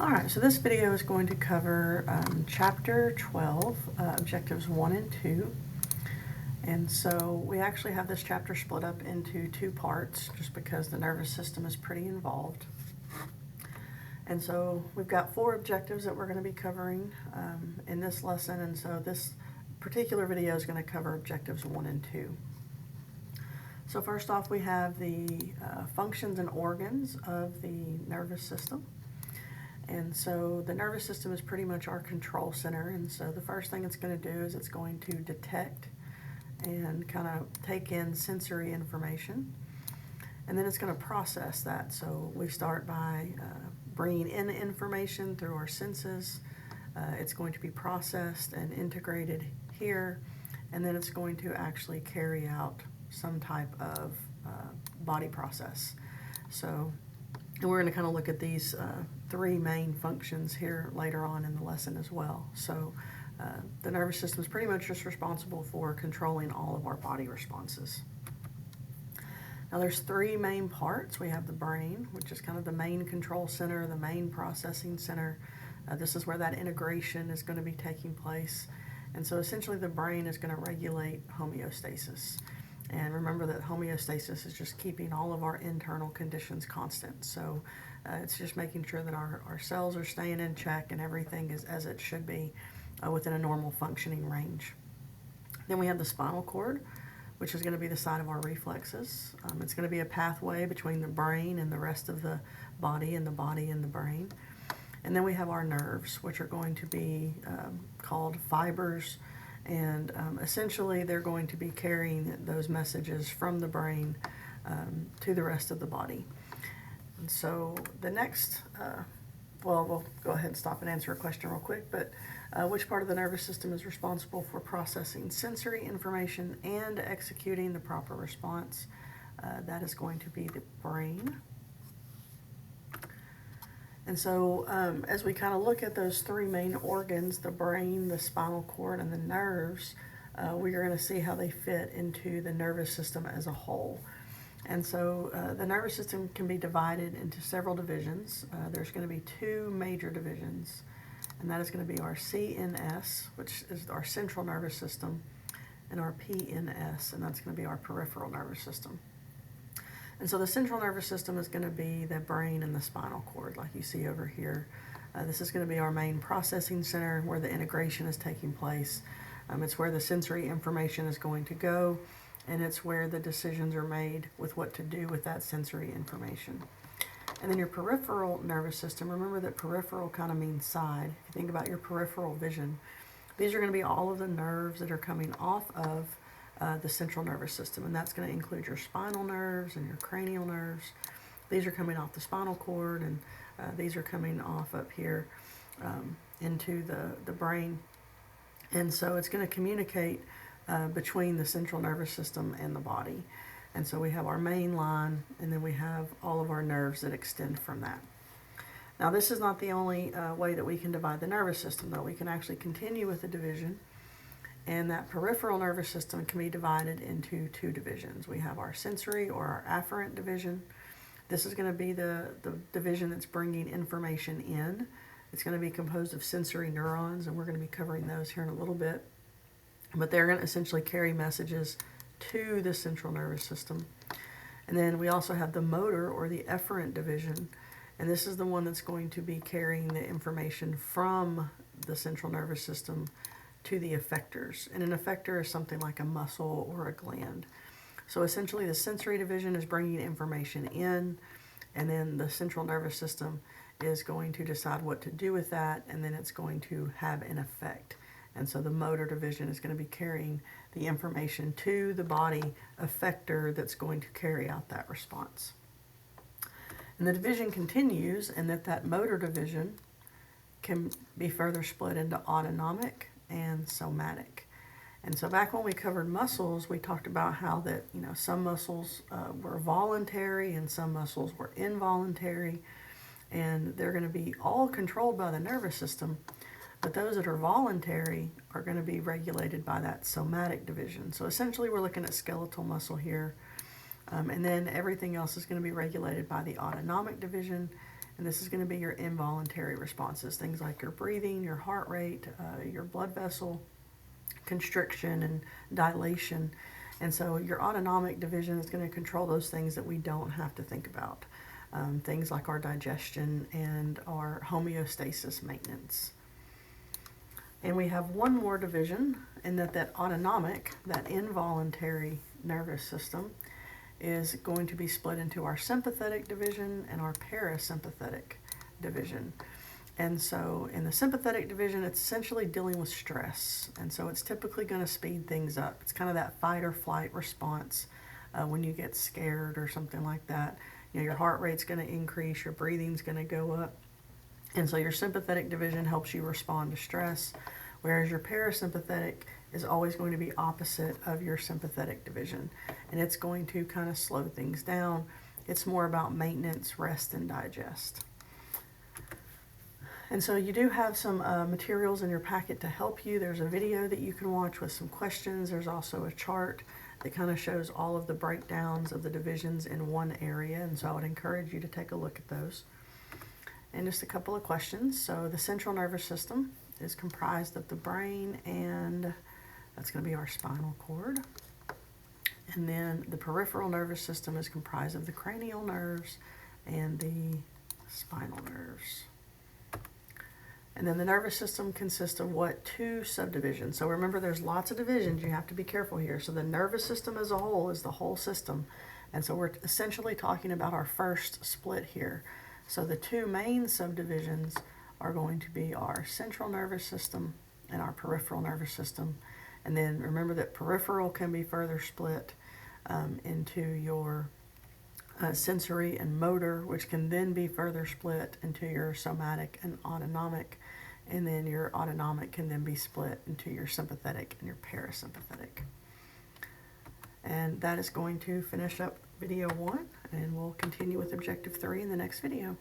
Alright, so this video is going to cover Chapter 12, Objectives 1 and 2. And so we actually have this chapter split up into two parts just because the nervous system is pretty involved. And so we've got 4 objectives that we're going to be covering in this lesson, and so this particular video is going to cover Objectives 1 and 2. So first off, we have the functions and organs of the nervous system. And so the nervous system is pretty much our control center, and so the first thing it's going to do is it's going to detect and kind of take in sensory information, and then it's going to process that. So we start by bringing in information through our senses. It's going to be processed and integrated here, and then it's going to actually carry out some type of body process. So and we're going to kind of look at these 3 main functions here later on in the lesson as well. So the nervous system is pretty much just responsible for controlling all of our body responses. Now there's 3 main parts. We have the brain, which is kind of the main control center, the main processing center. This is where that integration is going to be taking place. And so essentially the brain is going to regulate homeostasis. And remember that homeostasis is just keeping all of our internal conditions constant. So it's just making sure that our cells are staying in check and everything is as it should be within a normal functioning range. Then we have the spinal cord, which is going to be the site of our reflexes. It's going to be a pathway between the brain and the rest of the body and the brain. And then we have our nerves, which are going to be called fibers. And essentially they're going to be carrying those messages from the brain to the rest of the body. And so the next, well, we'll go ahead and stop and answer a question real quick, but which part of the nervous system is responsible for processing sensory information and executing the proper response? That is going to be the brain. And so as we kind of look at those 3 main organs, the brain, the spinal cord, and the nerves, we are going to see how they fit into the nervous system as a whole. And so the nervous system can be divided into several divisions. There's going to be 2 major divisions, and that is going to be our CNS, which is our central nervous system, and our PNS, and that's going to be our peripheral nervous system. And so the central nervous system is going to be the brain and the spinal cord, like you see over here. This is going to be our main processing center where the integration is taking place. It's where the sensory information is going to go, and it's where the decisions are made with what to do with that sensory information. And then your peripheral nervous system, remember that peripheral kind of means side. If you think about your peripheral vision, these are going to be all of the nerves that are coming off of the central nervous system, and that's going to include your spinal nerves and your cranial nerves. These are coming off the spinal cord, and these are coming off up here into the brain. And so it's going to communicate between the central nervous system and the body. And so we have our main line, and then we have all of our nerves that extend from that. Now this is not the only way that we can divide the nervous system, though. We can actually continue with the division. And that peripheral nervous system can be divided into 2 divisions. We have our sensory or our afferent division. This is going to be the division that's bringing information in. It's going to be composed of sensory neurons, and we're going to be covering those here in a little bit. But they're going to essentially carry messages to the central nervous system. And then we also have the motor or the efferent division, and this is the one that's going to be carrying the information from the central nervous system to the effectors. And an effector is something like a muscle or a gland. So essentially the sensory division is bringing information in, and then the central nervous system is going to decide what to do with that, and then it's going to have an effect. And so the motor division is going to be carrying the information to the body effector that's going to carry out that response. And the division continues, and that motor division can be further split into autonomic and somatic. And so back when we covered muscles, we talked about how that, some muscles were voluntary and some muscles were involuntary, and they're going to be all controlled by the nervous system, but those that are voluntary are going to be regulated by that somatic division. So essentially we're looking at skeletal muscle here. And then everything else is going to be regulated by the autonomic division, and this is going to be your involuntary responses, things like your breathing, your heart rate, your blood vessel constriction and dilation. And so your autonomic division is going to control those things that we don't have to think about, things like our digestion and our homeostasis maintenance. And we have one more division, in that autonomic, that involuntary nervous system, is going to be split into our sympathetic division and our parasympathetic division. And so in the sympathetic division, it's essentially dealing with stress. And so it's typically going to speed things up. It's kind of that fight or flight response when you get scared or something like that. You know, your heart rate's going to increase, your breathing's going to go up. And so your sympathetic division helps you respond to stress, whereas your parasympathetic is always going to be opposite of your sympathetic division. And it's going to kind of slow things down. It's more about maintenance, rest, and digest. And so you do have some materials in your packet to help you. There's a video that you can watch with some questions. There's also a chart that kind of shows all of the breakdowns of the divisions in one area. And so I would encourage you to take a look at those. And just a couple of questions. So the central nervous system is comprised of the brain, and that's going to be our spinal cord. And then the peripheral nervous system is comprised of the cranial nerves and the spinal nerves. And then the nervous system consists of what? 2 subdivisions. So remember, there's lots of divisions. You have to be careful here. So the nervous system as a whole is the whole system. And so we're essentially talking about our first split here. So the 2 main subdivisions are going to be our central nervous system and our peripheral nervous system. And then remember that peripheral can be further split into your sensory and motor, which can then be further split into your somatic and autonomic. And then your autonomic can then be split into your sympathetic and your parasympathetic. And that is going to finish up video 1, and we'll continue with objective 3 in the next video.